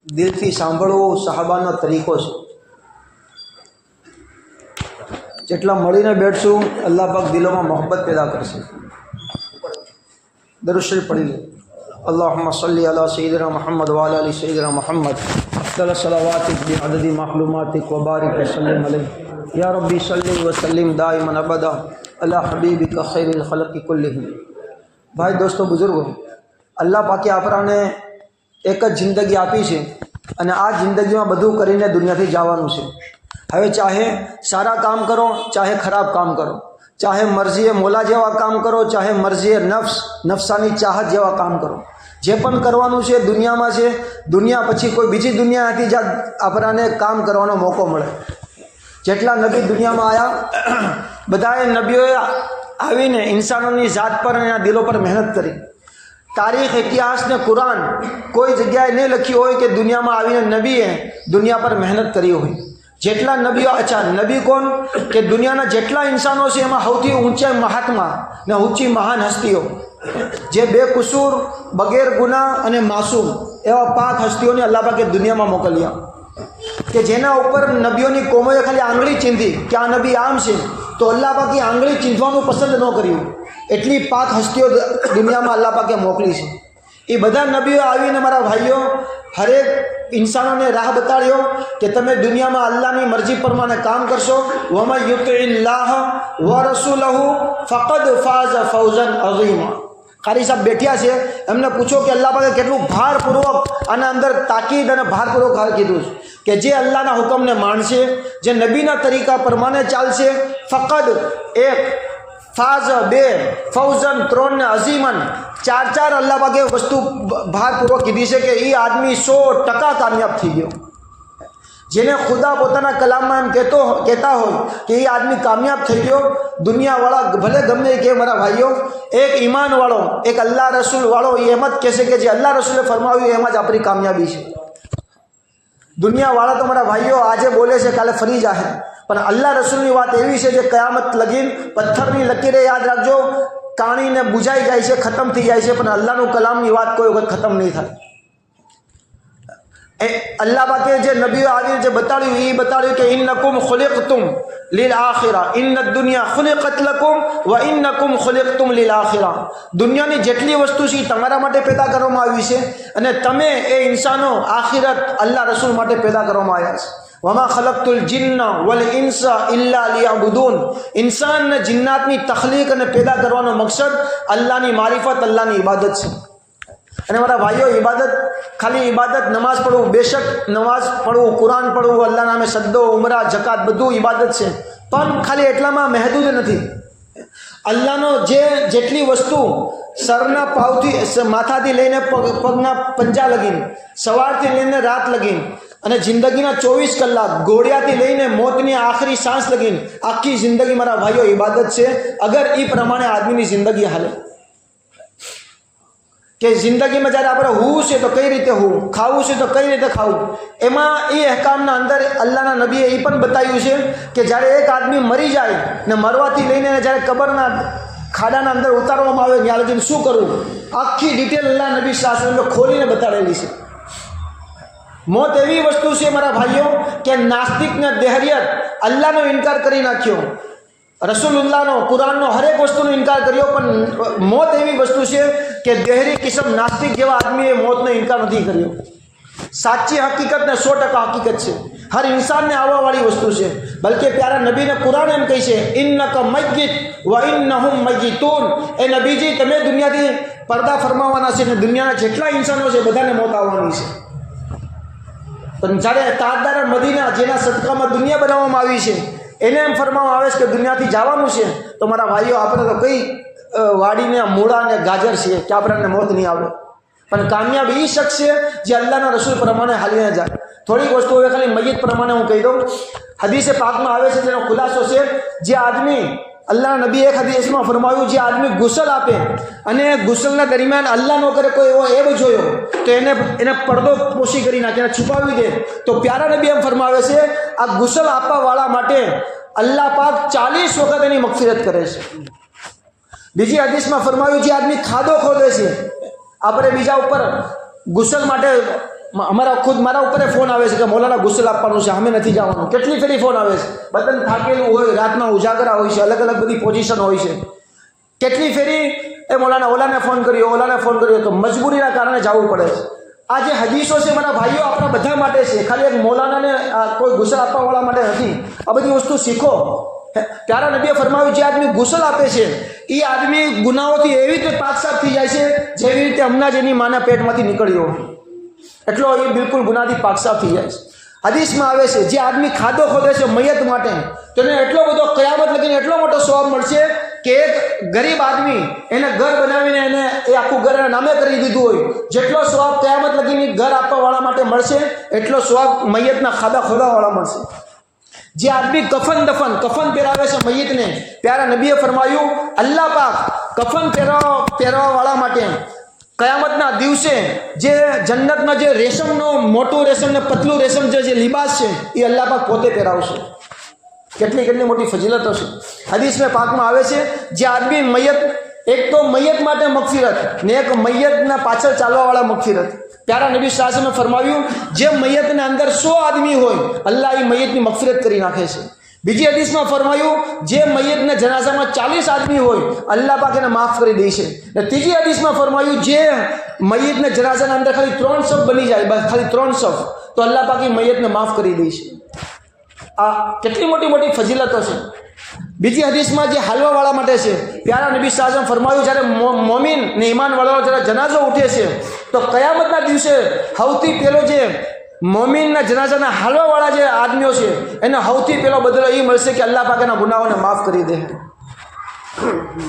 દિલથી સાંભળવો સહાબાનો તરીકો છે. જેટલા મળીને બેઠશું અલ્લાહ પાક દિલોમાં મોહબ્બત પેદા કરશે. દરૂદ શરીફ પડી લે. અલ્લાहुम्मा सल्ली अला सय्यिदिना मुहम्मद व अला आलि सय्यिदिना मुहम्मद अफ़्ज़ल सलावातिक बिअददि मख़लूमातिक व बारिक वसल्लिम अलैहि या रब्बी सल्लि व सल्लिम दाइमन अबदा अला हबीबिका खैरिल खल्क़ि कुल्लिहिम. भाई दोस्तों बुजुर्गो, अल्लाह पाके आपराने एक ज जिंदगी आपी है અને આ જિંદગીમાં બધું કરીને દુનિયાથી જવાનું છે. હવે ચાહે સારા કામ કરો, ચાહે ખરાબ કામ કરો, ચાહે મરજીએ મોલા જેવા કામ કરો, ચાહે મરજીએ નફસાની ચાહત જેવા કામ કરો, જે પણ કરવાનું છે દુનિયામાં છે. દુનિયા પછી કોઈ બીજી દુનિયા નથી જ્યાં આપણાને કામ કરવાનો મોકો મળે. જેટલા નબી દુનિયામાં આવ્યા બધાએ નબીઓએ આવીને ઇન્સાનોની જાત પર અને દિલો પર મહેનત કરી. તારીખ, ઇતિહાસ ને કુરાન કોઈ જગ્યાએ નહીં લખ્યું હોય કે દુનિયામાં આવીને નબીએ દુનિયા પર મહેનત કરી હોય. જેટલા નબીઓ, અચ્છા નબી કોણ કે દુનિયાના જેટલા ઇન્સાનો છે એમાં સૌથી ઊંચા મહાત્મા ને ઊંચી મહાન હસ્તીઓ, જે બેકસૂર, બગેર ગુના અને માસૂમ એવા પાક હસ્તીઓને અલ્લાહ પાકે દુનિયામાં મોકલ્યા કે જેના ઉપર નબીઓની કોમોએ ખાલી આંગળી ચીંધી કે આ નબી આમ છે, તો અલ્લાહ પાકે આંગળી ચીંધવાનું પસંદ ન કર્યું. એટલી પાક હસ્તીઓ દુનિયામાં અલ્લાહ પાકે મોકલી છે. એ બધા નબીઓ આવીને મારા ભાઈઓ હરેક ઇન્સાનોને રાહ બતાડ્યો કે તમે દુનિયામાં અલ્લાહની મરજી પ્રમાણે કામ કરશો. વમન યુતિઇલ્લાહ વ રસૂલહુ ફકદ ફાઝ ફૌઝન અઝીમા. કારી સાહેબ બેઠ્યા છે, એમને પૂછો કે અલ્લાહ પાકે કેટલું ભારપૂર્વક આના અંદર તાકીદ અને ભારપૂર્વક કીધું છે કે જે અલ્લાહના હુકમને માનશે, જે નબીના તરીકા પ્રમાણે ચાલશે, ફકદ એક, ફાઝ બે, ફૌઝન ત્રણ ને અઝીમન ચાર અલ્લાહ પાકે વસ્તુ ભારપૂર્વક કીધી છે કે એ આદમી 100% કામયાબ થઈ ગયો. જેને ખુદા પોતાના કલામમાં એમ કહેતા હોય કે એ આદમી કામયાબ થઈ ગયો. દુનિયાવાળા ભલે ગમે કે મારા ભાઈઓ, એક ઈમાનવાળો, એક અલ્લાહ રસૂલવાળો એ એમ જ કહેશે કે જે અલ્લાહ રસૂલે ફરમાવ્યું એમાં જ આપણી કામયાબી છે. દુનિયાવાળા તો મારા ભાઈઓ આજે બોલે છે, કાલે ફરી જાહે, પણ અલ્લાહ રસૂલની વાત એવી છે જે કયામત લગીન પથ્થરની લકીરે યાદ રાખજો કાણીને બુજાઈ જાય છે, ખતમ થઈ જાય છે, પણ અલ્લાહનું કલામની વાત કોઈ વખત ખતમ નહીં થાય. અલ્લાહ પાકે જે નબીઓ આવીને જે બતાડ્યું એ બતાડ્યું કે ઇન્નકુમ ખુલિકતુમ લીલ આખિરા ઇન્ન દુનિયા ખુલિકત લકુમ વ ઇન્નકુમ ખુલિકતુમ લીલ આખિરા. દુનિયાની જેટલી વસ્તુ છે એ તમારા માટે પેદા કરવામાં આવી છે અને તમે એ ઇન્સાનો આખિરત અલ્લાહ રસૂલ માટે પેદા કરવામાં આવ્યા છે. વમા ખલકતુલ જિન્ના વલ ઇન્સા ઇલ્લા લિયઅબુદૂન. ઇન્સાન ને જિન્નાતની તખલીક અને પેદા કરવાનો મકસદ અલ્લાહની મારિફત, અલ્લાહની ઇબાદત છે. અને મારા ભાઈઓ, ઇબાદત ખાલી ઇબાદત નમાઝ પડવું, બેશક નમાઝ પડવું, કુરાન પડવું, અલ્લાહ નામે સદ્દો, ઉમરા, જકાત બધું ઇબાદત છે, પણ ખાલી એટલામાં મહેદૂદ નથી. અલ્લાહનો જેટલી વસ્તુ સરના પાવથી માથાથી લઈને પગના પંજા લગીન, સવારથી લઈને રાત લગીન અને જિંદગીના 24 કલાક, ઘોડિયાથી લઈને મોતની આખરી સાંસ લગીન આખી જિંદગી મારા ભાઈઓ ઇબાદત છે. અગર એ પ્રમાણે આદમીની જિંદગી હાલે કે જિંદગીમાં જ્યારે આપણે હોવું છે તો કઈ રીતે હોવું, ખાવું છે તો કઈ રીતે ખાવું, એમાં એ અહેકામના અંદર અલ્લાહના નબીએ એ પણ બતાવ્યું છે કે જ્યારે એક આદમી મરી જાય ને મરવાથી લઈને જ્યારે કબરના ખાડાના અંદર ઉતારવામાં આવે ત્યાં લગીને શું કરવું, આખી ડિટેલ અલ્લાહ નબી શાસન ખોલીને બતાડેલી છે. મોત એવી વસ્તુ છે મારા ભાઈઓ કે નાસ્તિકને દેહરિયત અલ્લાહનો ઇનકાર કરી નાખ્યો, રસૂલુલ્લાહનો, કુરાનનો હરેક વસ્તુનો ઇનકાર કર્યો, પણ મોત એવી વસ્તુ છે કે દેહરી કિસ્મ નાસ્તિક જેવા આદમીએ મોતનો ઇનકાર નથી કર્યો. સાચી હકીકત ને 100% હકીકત છે. હર ઇન્સાનને આવવાવાળી વસ્તુ છે. બલકે પ્યારા નબીને કુરાન એમ કહે છે ઇન્નકા મય્યિત વ ઇન્નહુમ મય્યિતૂન. એ નબીજી તમે દુનિયાથી પડદા ફરમાવાના છે અને દુનિયાના જેટલા ઇન્સાનો છે બધાને મોત આવવાની છે. પણ જ્યારે તાજદાર મદીના જેના સદકામાં દુનિયા બનાવવામાં આવી છે એને એમ ફરમાવવામાં આવે છે કે દુનિયાથી જવાનું છે, તો મારા ભાઈઓ આપણે તો કઈ વાડીને મૂળા ને ગાજર છે કે આપણને મોત નહીં આવે. પણ કામયાબ એ શખ્સ છે જે અલ્લાહના રસૂલ પ્રમાણે હાલીને જાય. થોડીક વસ્તુ હવે ખાલી મય્યત પ્રમાણે હું કહી દઉં. હદીસે પાકમાં આવે છે તેનો ખુલાસો છે, જે આદમી અલ્લાહના નબી એક હદીસમાં ફરમાવ્યું જે આદમી ગુસલ આપે અને ગુસલના દરમિયાન અલ્લાહ નો કરે કોઈ એવો એબ જોયો તો એને પડદો પોશી કરી નાખે, એને છુપાવી દે, તો પ્યારા નબી એમ ફરમાવે છે આ ગુસલ આપવાવાળા માટે અલ્લાહ પાક 40 વખત એની મગફિરત કરે છે. બીજી હદીસમાં ફરમાવ્યું જે આદમી ખાડો ખોદે છે, આપણે બીજા ઉપર ગુસલ માટે અમારા ખુદ મારા ઉપર ફોન આવે છે કે મૌલાના ગુસલ આપવાનું છે, અમે નથી જવાનું. કેટલી ફેરી ફોન આવે છે, બદન થાકેલું હોય, રાતના ઉજાગરા હોય છે, અલગ અલગ બધી પોઝિશન હોય છે. કેટલી ફેરી એ મૌલાના ઓલાને ફોન કર્યો તો મજબૂરીના કારણે જવું પડે છે. આ જે હદીસો છે મારા ભાઈઓ આપણા બધા માટે છે, ખાલી એક મૌલાનાને કોઈ ગુસલ આપવાવાળા માટે નથી. આ બધી વસ્તુ શીખો. પ્યારા નબીએ ફરમાવ્યું, જે આદમી ગુસલ આપે છે એ આદમી ગુનાઓથી એવી રીતે પાક સાફ થઈ જાય છે જેવી રીતે હમણાં જ એની માના પેટમાંથી નીકળ્યો, એટલો એ બિલકુલ ગુનાથી પાક સાફ થઈ જાય છે. હદીસમાં આવે છે, જે આદમી ખાધો ખોદે છે મયત માટે, તો એને એટલો બધો કયામત લગીને એટલો મોટો સવાબ મળશે કે એક ગરીબ આદમી એને ઘર બનાવીને એને એ આખું ઘર એના નામે કરી દીધું હોય, જેટલો સવાબ કયામત લગીને ઘર આપવાવાળા માટે મળશે એટલો સવાબ મયતના ખાધા ખોદાવાળા મળશે. જે આદમી કફન પહેરાવે છે મયતને, પ્યારા નબીએ ફરમાયું, અલ્લાહ પાક કફન પહેરવાવાળા માટે કયામતના દિવસે જે જન્નતમાં જે રેશમનો મોટું રેશમ ને પતલું રેશમ જે લિબાસ છે એ અલ્લાહ પાક પોતે પહેરાવશે. કેટલી મોટી ફજીલતો છે. હદીસમાં પાકમાં આવે છે, જે આદમી મયત, એક તો મયત માટે મગફિરત ને એક મયતના પાછળ ચાલવાવાળા મગફિરત. પ્યારા નબી સાહેબે ફરમાવ્યું, જે મયતના અંદર 100 આદમી હોય અલ્લાહ એ મયતની મગફિરત કરી નાખે છે. બીજી હદીસમાં ફરમાયું, જે મયતના જનાઝામાં 40 આદમી હોય અલ્લાહ પાક એને માફ કરી દે છે. અને ત્રીજી હદીસમાં ફરમાયું, જે મયતના જનાઝાના અંદર ખાલી 3 સફ બની જાય, બસ ખાલી 3 સફ, તો અલ્લાહ પાક એ મયતને માફ કરી દે છે. આ કેટલી મોટી ફજીલતો છે. બીજી હદીસમાં જે હાલવાવાળા માટે છે, પ્યારા નબી સાહેબ ફરમાયું, જ્યારે મોમિન ને ઈમાનવાળાનો જ્યારે જનાઝો ઉઠે છે તો કયામતના દિવસે સૌથી પહેલો જે મોમિનના જનાઝાના હાલવાવાળા જે આદમીઓ છે એને સૌથી પહેલો બદલો એ મળશે કે અલ્લાહ પાક એના ગુનાહોને માફ કરી દે.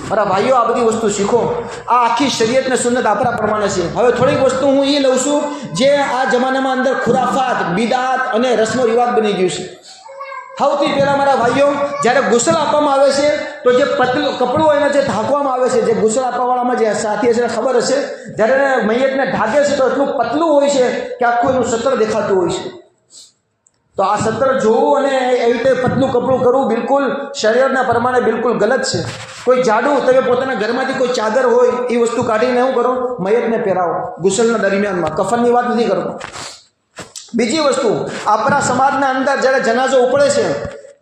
મારા ભાઈઓ, આ બધી વસ્તુ શીખો. આ આખી શરીયત ને સુન્નત આપણા પ્રમાણે છે. હવે થોડીક વસ્તુ હું એ લઉં છું જે આ જમાનામાં અંદર ખુરાફાત, બિદાત અને રસ્મો રિવાજ બની ગયું છે. સૌથી પહેલાં મારા ભાઈઓ, જ્યારે ગુસલ આપવામાં આવે છે તો જે પતલું કપડું હોય એને જે ઢાંકવામાં આવે છે, જે ગુસલ આપવાવાળામાં જે સાથી છે ખબર હશે, જ્યારે મૈયતને ઢાંકે છે તો એટલું પતલું હોય છે કે આખું એનું સતર દેખાતું હોય છે. તો આ સતર જોવું અને એવી રીતે પતલું કપડું કરવું બિલકુલ શરીરના પ્રમાણે બિલકુલ ગલત છે. કોઈ જાડું, તમે પોતાના ઘરમાંથી કોઈ ચાદર હોય એ વસ્તુ કાઢીને શું કરો, મયતને પહેરાવો ગુસલના દરમિયાનમાં. કફનની વાત નથી કરતો. બીજી વસ્તુ, આપણા સમાજના અંદર જ્યારે જનાઝો ઉપડે છે,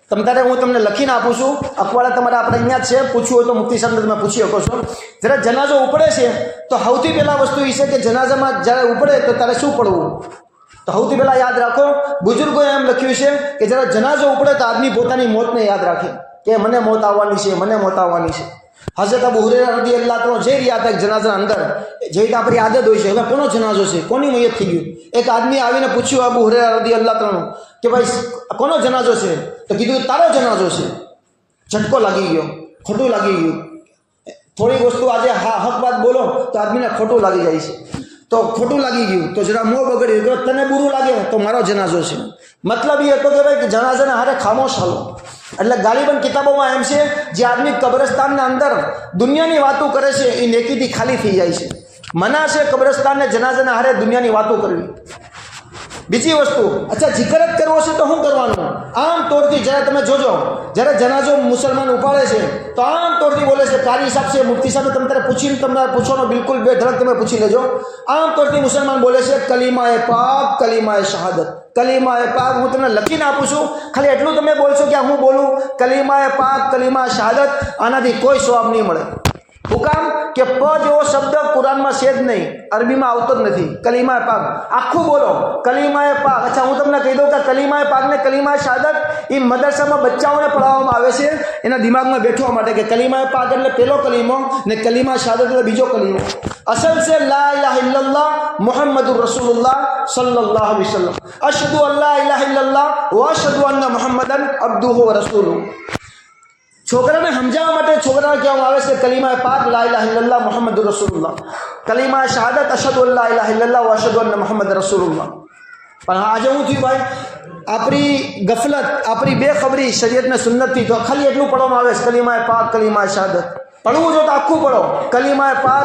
તમારે હું તમને લખીને આપું છું, અખવાડા તમારે આપણે અહીંયા જ છે, પૂછવું હોય તો મુફ્તી સાહેબ તમે પૂછી શકો છો. જ્યારે જનાઝો ઉપડે છે તો સૌથી પહેલાં વસ્તુ એ છે કે જનાઝામાં જ્યારે ઉપડે તો તારે શું પડવું. તો સૌથી પહેલાં યાદ રાખો, બુઝુર્ગોએ એમ લખ્યું છે કે જ્યારે જનાઝો ઉપડે તો આદમી પોતાની મોતને યાદ રાખે કે મને મોત આવવાની છે. હઝરત અબુ હુરૈરા રદિયલ્લાહુ અન્હુ જઈ રહ્યા હતા એક જનાઝાના અંદર, જે રીતે આપણી આદત હોય છે, હવે કોનો જનાઝો છે, કોની મયત થઈ ગયું. એક આદમી આવીને પૂછ્યું અબુ હુરૈરા રદિયલ્લાહુ અન્હુ કે ભાઈ કોનો જનાઝો છે, તો કીધું તારો જનાઝો છે. ઝટકો લાગી ગયો, ખોટું લાગી ગયું. થોડીક વસ્તુ આજે હક વાત બોલો તો આદમીને ખોટું લાગી જાય છે. તો ખોટું લાગી ગયું તો જરા મોં બગડ્યું, તને બુરું લાગે તો મારો જનાઝો છે. મતલબ એ હતો કે ભાઈ જનાઝાને હારે ખામોશ હાલો. એટલે ગાલિબન કિતાબોમાં એમ છે, જે આદમી કબ્રસ્તાનના અંદર દુનિયાની વાતો કરે છે એ નેકીથી ખાલી થઈ જાય છે. મના છે કબ્રસ્તાનને જનાઝાના હારે દુનિયાની વાતો કરવી. બીજી વસ્તુ, અચ્છા જિકર જ કરવો છે તો શું કરવાનું? આમ તોડથી જ્યારે તમે જોજો, જ્યારે જનાઝો મુસલમાન ઉપાડે છે તો આમ તોડથી બોલે છે, કારી સાહેબ છે, મુફ્તી સાહેબ, તમે તારે પૂછીને તમને પૂછવાનો બિલકુલ બેધડક તમે પૂછી લેજો. આમ તોડથી મુસલમાન બોલે છે, કલીમાએ પાક, કલીમાએ શહાદત, કલીમાએ પાક. હું તમને લખીને આપું છું, ખાલી એટલું તમે બોલશો કે હું બોલું કલીમાએ પાક, કલીમા શહાદત, આનાથી કોઈ સવાબ નહીં મળે. હું કામ કે પ જેવો શબ્દ કુરાનમાં છે જ નહીં, અરબીમાં આવતો જ નથી. કલીમાએ પાક આખું બોલો, કલીમાએ પાક. અચ્છા, હું તમને કહી દઉં કે કલીમાએ પાક ને કલીમાએ શહાદત એ મદરસામાં બચ્ચાઓને પઢાવવામાં આવે છે એના દિમાગમાં બેઠવા માટે કે કલીમાએ પાક એટલે પહેલો કલીમો ને કલીમા શહાદત એટલે બીજો કલીમો. અસલ છે લા ઇલાહા ઇલ્લલ્લાહ મુહમ્મદુર રસૂલુલ્લાહ સલ્લલ્લાહુ અલૈહિ વસલ્લમ. અશહદુ અલ્લા ઇલાહા ઇલ્લલ્લાહ વ અશહદુ અન્ના મુહમ્મદન અબ્દુહુ વ રસૂલુહુ. છોકરાને સમજાવવા માટે છોકરાને કહેવામાં આવે છે કલીમાએ પાક લા ઇલાહા ઇલ્લલ્લાહ મુહમ્મદુર રસૂલુલ્લાહ, કલીમાએ શહાદત અશહદુ અલ્લા ઇલાહા ઇલ્લલ્લાહ વ અશહદુ અન્ના મુહમ્મદ રસૂલુલ્લાહ. પણ આજે હું થયું ભાઈ, આપણી ગફલત, આપણી બેખબરી શરીયતને સુન્નતથી તો ખાલી એટલું પડવામાં આવે છે કલીમાએ પાક, કલીમાએ શહાદત. પડવું જો તો આખું પડો, કલીમાએ પાક,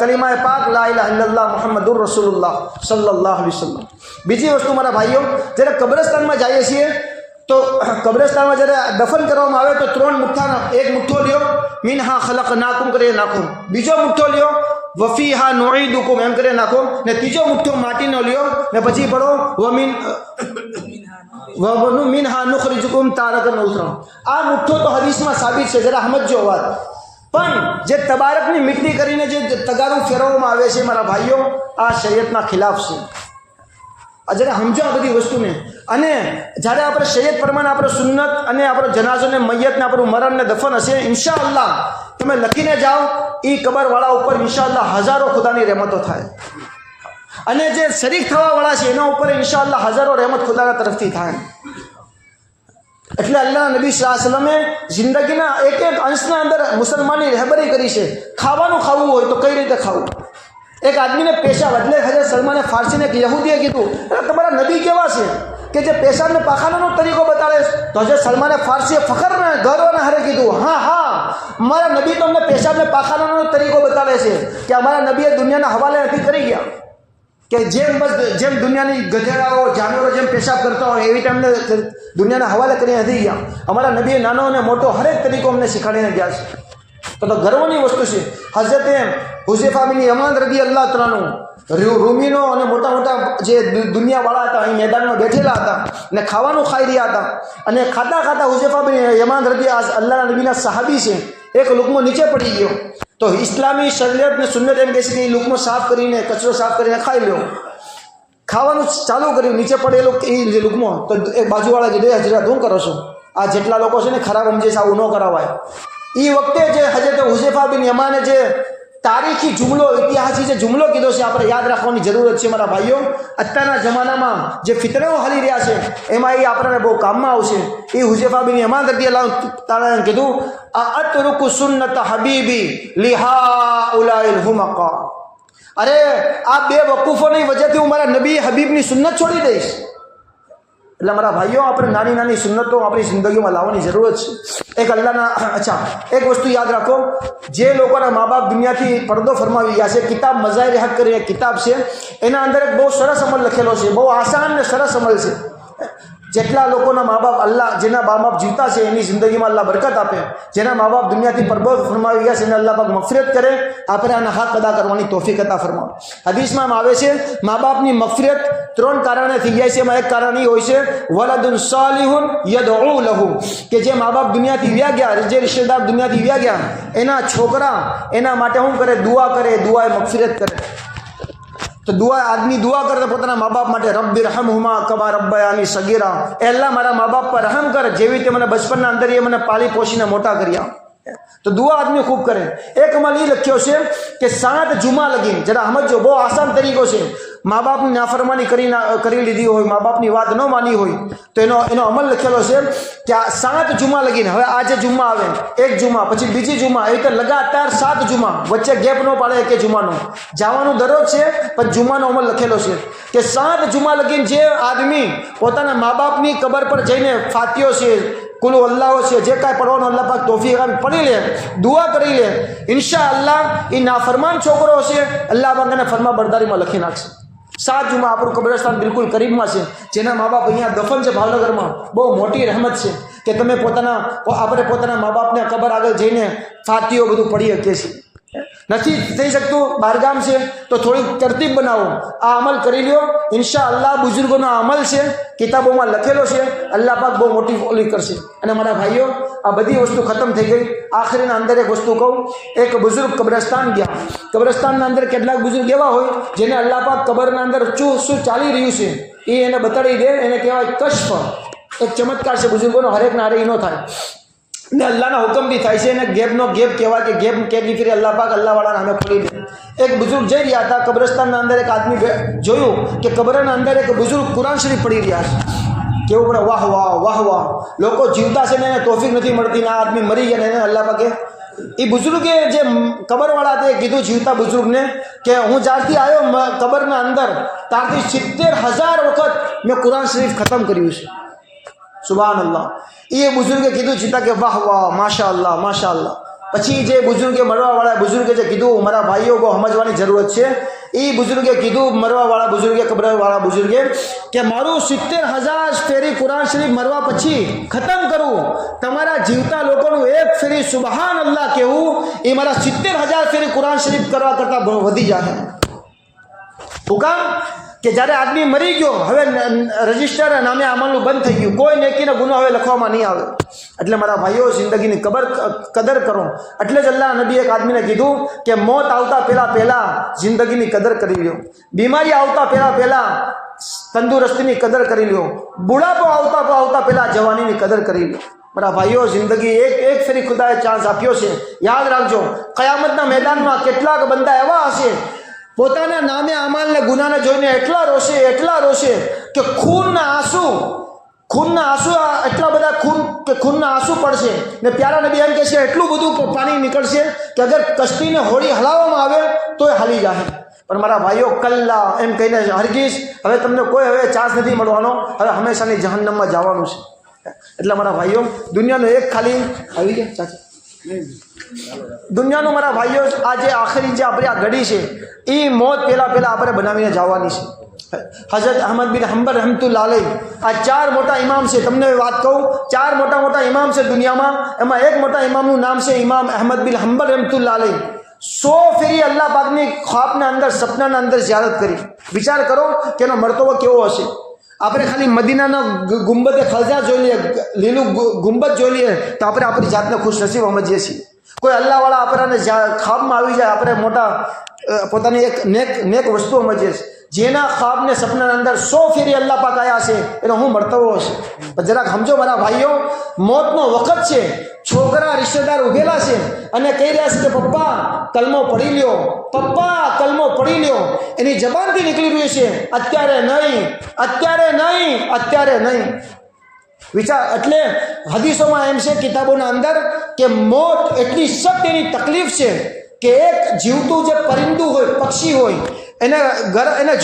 કલીમાએ પાક લા ઇલાહા ઇલ્લલ્લાહ મુહમ્મદુર રસૂલુલ્લાહ સલ્લલ્લાહુ અલૈહિ વસલ્લમ. બીજી વસ્તુ મારા ભાઈઓ, જ્યારે કબ્રસ્તાનમાં જઈએ છીએ તો કબ્રસ્તાનમાં જ્યારે દફન કરવામાં આવે તો 3 મુઠ્ઠાના, એક મુઠ્ઠો લ્યો, મિનહા ખલકનાકુમ કરીને નાખો, બીજો મુઠ્ઠો લ્યો, વફીહા નુઈદુકુમ એમ કરી નાખો ને ત્રીજો મુઠ્ઠો માટીનો લ્યો ને પછી પડો મિનહા નુખરીજુકુમ તારકન ઉખરા. આ મુઠ્ઠો તો હદીસમાં સાબિત છે, જરા સમજો વાત. પણ જે તબારકની મીઠી કરીને જે તગારું ફેરવવામાં આવે છે મારા ભાઈઓ, આ શરીયતના ખિલાફ છે. જરા સમજો આ બધી વસ્તુને. અને જ્યારે આપણે શરીયત પ્રમાણે આપણે સુન્નત અને આપણો જનાઝો ને મૈયતને આપણું મરણ ને દફન હશે, ઇન્શાઅલ્લાહ તમે લખીને જાઓ એ કબરવાળા ઉપર ઇન્શાઅલ્લાહ હજારો ખુદાની રહેમતો થાય. અને જે શરીક થવાવાળા છે એના ઉપર ઇન્શાઅલ્લાહ હજારો રહેમત ખુદાના તરફથી થાય. એટલે અલ્લાહના નબી સલ્લલ્લાહુ અલૈહિ વસલ્લમે જિંદગીના એક એક અંશના અંદર મુસલમાનની રહેબરી કરી છે. ખાવાનું ખાવું હોય તો કઈ રીતે ખાવું. એક આદમીને પેશાબ, એટલે હજરત સલમાને ફારસીને એક યહૂદીએ કીધું, તમારા નબી કેવા છે કે જે પેશાબને પાખાનો તરીકો બતાડે. તો હજરત સલમાને ફારસીએ ફખરને ગર્વને હારે કીધું, હા અમારા નબી તો અમને પેશાબને પાખાનો તરીકો બતાડે છે કે અમારા નબીએ દુનિયાના હવાલે નથી કરી ગયા કે જેમ દુનિયાની ગધેડાઓ જાનવરો જેમ પેશાબ કરતા હોય એવી રીતે અમને દુનિયાના હવાલે કરીને નથી ગયા. અમારા નબીએ નાનો અને મોટો હરેક તરીકો અમને શીખવાડીને ગયા છે. તો ગર્વની વસ્તુ છે. હઝરતે હુઝૈફા બિન યમાન રદિયલ્લાહુ તાલા રૂમીનો અને મોટા મોટા જે દુનિયાવાળા હતા અહીં મેદાનમાં બેઠેલા હતા ને ખાવાનું ખાઈ રહ્યા હતા. અને ખાતા ખાતા હુઝૈફા બિન યમાન રદિયલ્લાહુ અલ્લાહના નબીના સહાબી છે, એક લુકમો નીચે પડી ગયો. તો ઇસ્લામી શરીયત ને સુન્નત એમ કહે છે કે એ લુકમો સાફ કરીને, કચરો સાફ કરીને ખાઈ લો. ખાવાનું ચાલુ કર્યું, નીચે પડેલો એ જે લુકમો. તો એક બાજુવાળા કીધું, હજરત શું કરો છો? આ જેટલા લોકો છે ને ખરાબ સમજે છે, આવું ન કરાવાય. એ વખતે જે હજરત હુઝૈફા બિન યમાને જે તારીખી જુમલો, ઇતિહાસી જે જુમલો કીધો છે, આપણે યાદ રાખવાની જરૂરત છે મારા ભાઈઓ. અત્યારના જમાનામાં જે ફિતરાઓ હાલી રહ્યા છે એમાં એ આપણને બહુ કામમાં આવશે. એ હુઝૈફા બિન યમાન રદિયલ્લાહુ તાલાએ કીધું, અતરુકુ સુન્નત હબીબી લિહાઉલાઇલ હુમકા. અરે આ બે વકૂફોની વજહથી હું મારા નબી હબીબની સુન્નત છોડી દઈશ. એટલે મારા ભાઈઓ, આપણે નાની નાની સુન્નતો આપણી જિંદગીમાં લાવવાની જરૂરત છે. એક એક વસ્તુ યાદ રાખો, જે લોકોના મા બાપ દુનિયાથી પડદો ફરમાવી ગયા છે, કિતાબ મઝાહિર હક કરીને કિતાબ છે, એના અંદર એક બહુ સરસ અમલ લખેલો છે, બહુ આસાન ને સરસ અમલ છે. જેટલા લોકોના મા બાપ જેના મા બાપ જીવતા છે એની જિંદગીમાં અલ્લાહ બરકત આપે. જેના મા બાપ દુનિયાથી પડદો ફરમાવી ગયા છે એને અલ્લાહ પાક મગફિરત કરે. આપણે આના હક અદા કરવાની તૌફીક અતા ફરમાવે. હદીસમાં આવે છે મા બાપની મગફિરત 3 કારણે થઈ જાય છે. એમાં એક કારણ એ હોય છે વલદુન સાલિહુન યદઉ લહુ, કે જે મા બાપ દુનિયાથી વ્યા ગયા, જે રિશ્તેદાર દુનિયાથી વ્યા ગયા, એના છોકરા એના માટે શું કરે? દુઆ કરે, દુઆએ મગફિરત કરે. તો દુઆ, આદમી દુઆ કરે પોતાના મા બાપ માટે, રબ્બી રહમહુમા કમા રબ્બયાની સગીરા, એ અલ્લાહ મારા મા બાપ પર રહમ કર જેવી રીતે મને બચપનના અંદર એ મને પાળી પોષીને મોટા કર્યા. તો દુઆ આદમી ખૂબ કરે. એક અમલ એ લખ્યો છે કે 7 જુમા લગીન, જરા સમજો, બહુ આસાન તરીકો છે. મા બાપની નાફરમાની કરી લીધી હોય, મા બાપની વાત ન માની હોય, તો એનો અમલ લખેલો છે કે આ 7 જુમા લગીને, હવે આજે જુમ્મા આવે, એક જુમા, પછી બીજી જુમા, એ રીતે લગાતાર 7 જુમા, વચ્ચે ગેપ ન પાડે કે જુમાનો. જવાનું દરરોજ છે પણ જુમાનો અમલ લખેલો છે કે 7 જુમા લગીને જે આદમી પોતાના મા બાપની કબર પર જઈને ફાતિયો છે, કુલ અલ્લાહો છે, જે કાંઈ પડવાનું અલ્લાહ પાક તોફીક પડી લે, દુઆ કરી લે, ઇન્શાઅલ્લાહ એ નાફરમાન છોકરો છે, અલ્લાહ પાક એને ફરમા બરદારીમાં લખી નાખશે. 7 જુમા. આપણું કબ્રસ્તાન બિલકુલ કરીબમાં છે. જેના મા બાપ અહીંયા દફન છે ભાવનગરમાં, બહુ મોટી રહેમત છે કે તમે આપણે પોતાના મા બાપને કબર આગળ જઈને ફાતિઓ બધું પડી શકીએ છીએ. નથી થઈ શકતું, બહારગામ છે, તો થોડી તરતીબ બનાવો, આ અમલ કરી લ્યો. ઇન્શાઅલ્લાહ બુઝુર્ગોનો અમલ છે, કિતાબોમાં લખેલો છે, અલ્લાહ પાક બહુ મોટી ઓલી કરશે. અને મારા ભાઈઓ, આ બધી વસ્તુ ખતમ થઈ ગઈ. આખરીના અંદર એક વસ્તુ કહું, એક બુઝુર્ગ કબ્રસ્તાન ગયા. કબ્રસ્તાનના અંદર કેટલાક બુઝુર્ગ એવા હોય જેને અલ્લાહ પાક કબરના અંદર શું ચાલી રહ્યું છે એ એને બતાડી દે. એને કહેવાય કશ્ફ. એક ચમત્કાર છે બુઝુર્ગોનો, હરેકના હરે ન થાય ને અલ્લાહના હુકમ બી થાય છે. એને ગેપ કહેવાય કે ગેપ કેદી ફરી અલ્લાહ પાક અલ્લાહવાળાના અમે ખોલી દે. એક બુઝુર્ગ જઈ રહ્યા હતા કબ્રસ્તાનના અંદર, એક આદમી જોયું કે કબરના અંદર એક બુઝુર્ગ કુરાન શરીફ પડી રહ્યા છે. કેવું પડે, વાહ વાહ વાહ વાહ. લોકો જીવતા છે ને એને તોફીક નથી મળતી, આ આદમી મરી ગયા ને એને અલ્લાહ પાકે. એ બુઝુર્ગે જે કબરવાળા હતા એ કીધું જીવતા બુઝુર્ગને કે હું જ્યારથી આવ્યો કબરના અંદર ત્યારથી 70,000 વખત મેં કુરાન શરીફ ખતમ કર્યું છે. સુબહાનલ્લાહ. એ બુઝુર્ગે કીધું જીતા કે વાહ વાહ, માશાઅલ્લાહ માશાઅલ્લાહ. પછી જે બુઝુર્ગે મળવાવાળા બુઝુર્ગે જે કીધું, મારા ભાઈઓ બહુ સમજવાની જરૂરત છે. એ બુઝુર્ગે કીધું, મરવાવાળા બુઝુર્ગે, કબરવાળા બુઝુર્ગે, કે મારું 70,000 ફેરી કુરાન શરીફ મરવા પછી ખતમ કરવું, તમારા જીવતા લોકોનું એક ફેરી સુબહાન અલ્લાહ કહેવું, એ મારા 70,000 ફેરી કુરાન શરીફ કરવા કરતાં વધી જાય. શું કામ? કે જ્યારે આદમી મરી ગયો, હવે રજિસ્ટર નામે અમલનું બંધ થઈ ગયું, કોઈ નેકીનો ગુનો હવે લખવામાં નહીં આવે. એટલે મારા ભાઈઓ, જિંદગીની કદર કરો. એટલે જ અલ્લાહ નબી એક આદમીને કીધું કે મોત આવતા પહેલા જિંદગીની કદર કરી લ્યો, બીમારી આવતા પહેલા તંદુરસ્તીની કદર કરી લ્યો, બુઢાપો આવતા પહેલા જવાનીની કદર કરી લ્યો. મારા ભાઈઓ, જિંદગી એક ફેરી ખુદાએ ચાન્સ આપ્યો છે. યાદ રાખજો, કયામતના મેદાનમાં કેટલાક બંદા એવા હશે, પોતાના નામે અમાલને ગુનાને જોઈને એટલા રોશે કે ખૂનના આંસુ એટલા બધા ખૂનના આંસુ પડશે ને. પ્યારા નબી એમ કહે છે, એટલું બધું પાણી નીકળશે કે અગર કશ્તીને હોડી હલાવવામાં આવે તો એ હાલી જાય. પણ મારા ભાઈઓ, કલ્લા એમ કહીને હરગીઝ હવે તમને કોઈ હવે ચાન્સ નથી મળવાનો, હવે હંમેશાની જહન્નમમાં જવાનું છે. એટલે મારા ભાઈઓ, દુનિયાનો એક ખાલી આવી ગયા ચાચા, દુનિયાનું મારા ભાઈઓ આ જે આખરી જે આપણી આ ઘડી છે, એ મોત પહેલા આપણે બનાવીને જવાની છે. હઝરત અહમદ બિન હંબલ રહમતુલ્લાહ અલૈહ, આ 4 મોટા ઇમામ છે. તમને વાત કહું, 4 મોટા ઇમામ છે દુનિયામાં. એમાં એક મોટા ઇમામનું નામ છે ઇમામ અહમદ બિન હંબલ રહમતુલ્લાહ અલૈહ. 100 ફેરી અલ્લાહ પાકની ખ્વાબના અંદર, સપનાના અંદર ઝિયારત કરી. વિચાર કરો કે એનો મરતબો કેવો હશે. આપણે ખાલી મદીનાના ગુંબદે ખલજા જોઈ લઈએ, લીલું ગુંબદ જોઈ લઈએ તો આપણે આપણી જાતને ખુશનસીબ સમજીએ છીએ. કોઈ અલ્લાહવાળા આપણને ખ્વાબમાં આવી જાય, આપણે મોટા પોતાની એક નેક વસ્તુ સમજીએ છીએ. જેના ખ્વાબને સપનાના અંદર 100 ફેરી અલ્લાહ પાક આવ્યા છે, એનો હું મરતબો હશે. જરાક સમજો મારા ભાઈઓ, મોતનો વખત છે. છોકરા રિશ્તેદાર ઉભેલા છે અને કહી રહ્યા છે કે પપ્પા કલમો પડી લ્યો, પપ્પા કલમો પડી લ્યો. એની જબાનથી નીકળી રહ્યું છે, અત્યારે નહીં. વિચાર, એટલે હદીસોમાં એમ છે, કિતાબોના અંદર, કે મોત એટલી સખ્ત એની તકલીફ છે કે એક જીવતું જે પરિંદુ હોય, પક્ષી હોય, એને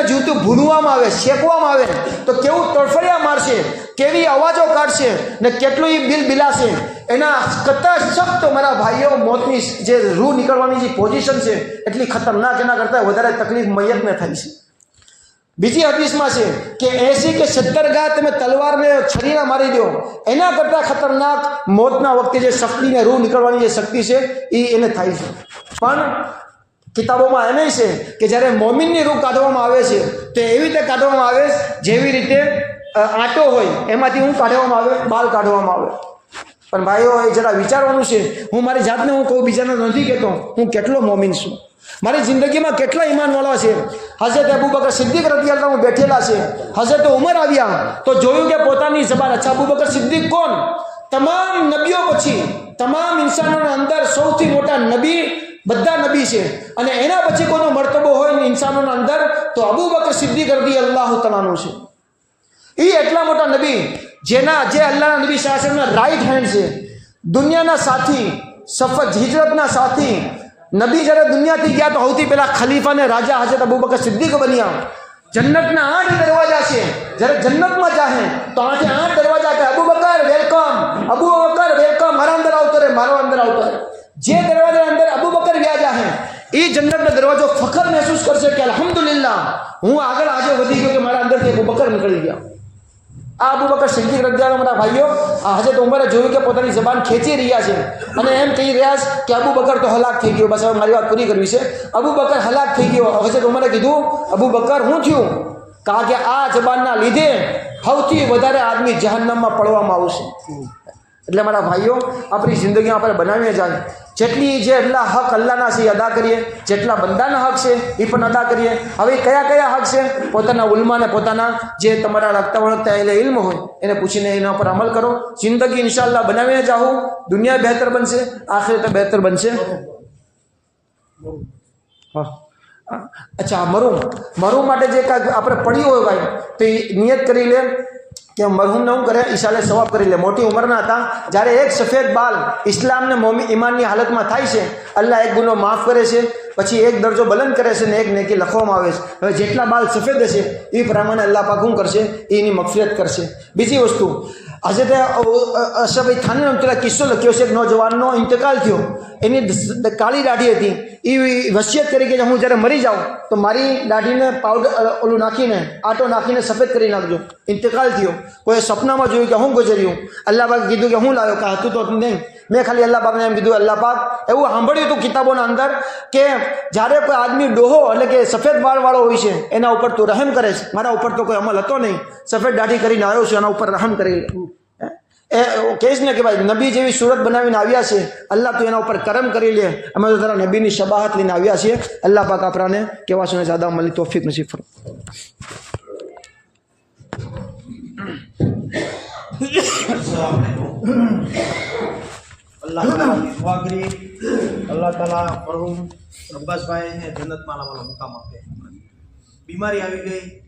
જીવતું ભૂનવામાં આવે, શેકવામાં આવે તો કેવું તડફડિયા મારશે, કેવી અવાજો કાઢશે ને કેટલું એ બિલાશે. એના કરતાં સખ્ત મારા ભાઈઓ, મોતની જે રૂહ નીકળવાની જે પોઝિશન છે, એટલી ખતરનાક, એના કરતાં વધારે તકલીફ મૈયતને થાય છે. બીજી હદીસમાં છે કે 80 કે 70 ઘા તમે તલવારને છરીના મારી દો, એના કરતાં ખતરનાક મોતના વખતે જે શક્તિને રૂહ નીકળવાની જે શક્તિ છે એ એને થાય છે. પણ કિતાબોમાં એમ છે કે જ્યારે મોમિનની રૂહ કાઢવામાં આવે છે તો એવી રીતે કાઢવામાં આવે જેવી રીતે આંટો હોય એમાંથી હું કાઢવામાં આવે, બાલ કાઢવામાં આવે. પણ ભાઈઓ, એ જરા વિચારવાનું છે. હું મારી જાતને હું કોઈ બીજાને નથી કહેતો, હું કેટલો મોમિન છું. મારી જિંદગીમાં કેટલા ઈમાનવાળા છે. હઝરત અબુ બકર સિદ્દીક રદિયલ્લાહુ અન્હુ બેઠેલા છે. હઝરત ઉમર આવ્યા તો જોયું કે પોતાની જબાન, અચ્છા અબુ બકર સિદ્દીક કોણ? તમામ નબીઓ પછી, તમામ ઇન્સાનોના અંદર સૌથી મોટા નબી, બધા નબી છે. અને એના પછી કોઈનો મર્તબો હોય ને ઇન્સાનોના અંદર તો અબુ બકર સિદ્દીક રદિયલ્લાહુ તઆલાનું છે. એ એટલા મોટા નબી જે અલ્લાહના નબી શાસનના રાઈટ હેન્ડ છે, દુનિયાના સાથી, હિજરતના સાથી. નબી જ્યારે દુનિયાથી ગયા તો સૌથી પહેલા ખલીફા ને રાજા હઝરત અબુ બકર સિદ્દીક બન્યા. જન્નતના 8 દરવાજા છે. જ્યારે જન્નતમાં જાહે તો 8 દરવાજા કે અબુ બકર વેલકમ, અબુ બકર વેલકમ, મારા અંદર આવતો રહે, મારો અંદર આવતો રહે. જે દરવાજા અંદર અબુ બકર ગયા જાહે એ જન્નતનો દરવાજો ફખર મહેસૂસ કરશે કે અલ્હમ્દુલિલ્લાહ, હું આગળ આજે વધી ગયો કે મારા અંદરથી અબુ બકર નીકળી ગયા. આ અબુ બકર સિદ્દીક રદિયલ્લાહુ મારા ભાઈઓ, આ હઝરત ઉમરે જોયું કે પોતાની જબાન ખેંચી રહ્યા છે અને એમ કહી રહ્યા છે કે અબુ બકર તો હલાક થઈ ગયો. બસ હવે મારી વાત પૂરી કરવી છે. અબુ બકર હલાક થઈ ગયો. હઝરત ઉમરે કીધું, અબુ બકર શું થયું? કારણ કે આ જબાનના લીધે સૌથી વધારે આદમી જહન્નમમાં પડવામાં આવશે. એટલે મારા ભાઈઓ, આપણી જિંદગીમાં આપણે બનાવીને જાય, જેટલી જે એટલા હક અલ્લાહના છે એ અદા કરીએ, જેટલા બંદાના હક છે એ પણ અદા કરીએ. હવે કયા હક છે? પોતાના ઉલમાને, પોતાના જે તમારા રખતા વળગતા એટલે ઇલ્મ હોય એને પૂછીને એના પર અમલ કરો. જિંદગી ઇન્શાઅલ્લાહ બનાવીને જાઓ, દુનિયા બહેતર બનશે, આખિરત બહેતર બનશે. હા, અચ્છા, મરહુમ માટે જે કાંઈ આપણે પડ્યું હોય ભાઈ તો એ નિયત કરી લે કે મરહુમને શું કરે, ઈશાલે સવાબ કરી લે. મોટી ઉંમરના હતા, જ્યારે એક સફેદ બાલ ઇસ્લામને ઈમાનની હાલતમાં થાય છે, અલ્લાહ એક ગુનો માફ કરે છે, પછી એક દરજ્જો બલંદ કરે છે ને એક નેકી લખવામાં આવે છે. હવે જેટલા બાલ સફેદ હશે એ પ્રમાણે અલ્લાહ પાક શું કરશે, એની મગફિરત કરશે. બીજી વસ્તુ, હઝરત અશરફ થાની રમતુલ્લાહ કિસ્સો લખ્યો છે. એક નોજવાનનો ઇંતકાલ થયો, એની કાળી દાઢી હતી. એ વસિયત કરી કે હું જ્યારે મરી જાઉં તો મારી દાઢીને પાવડર ઓલું નાખીને આટો નાખીને સફેદ કરી નાખજો. ઇંતકાલ થયો, કોઈ સપનામાં જોયું કે હું ગુજર્યું. અલ્લાહ પાક કીધું કે હું લાવ્યો, કાં હતું તો નહીં. મેં ખાલી અલ્લાહ પાકને એમ કીધું, અલ્લાહ પાક એવું સાંભળ્યું હતું કિતાબોના અંદર કે જ્યારે કોઈ આદમી ડોહો એટલે કે સફેદ વાળવાળો હોય છે એના ઉપર તું રહેમ કરે છે. મારા ઉપર તો કોઈ અમલ હતો નહીં, સફેદ દાઢી કરીને આવ્યો છું, એના ઉપર રહમ કરી એ કહીશ ને કે ભાઈ નબી જેવી સુરત બનાવીને આવ્યા છે, અલ્લાહ તું એના ઉપર કરમ કરી લે. અમે તો તારા નબીની શબાહત લઈને આવ્યા છીએ. અલ્લાહ પાક આપણાને કેવા સુને જ્યાદા અમલની તોફીક નસીબ ફરો. अल्लाह ताला की दुआ करी, अल्लाह ताला मरहूम अब्बास भाई ने जन्नत में आने वाला मुकाम आपे. बीमारी આવી ગઈ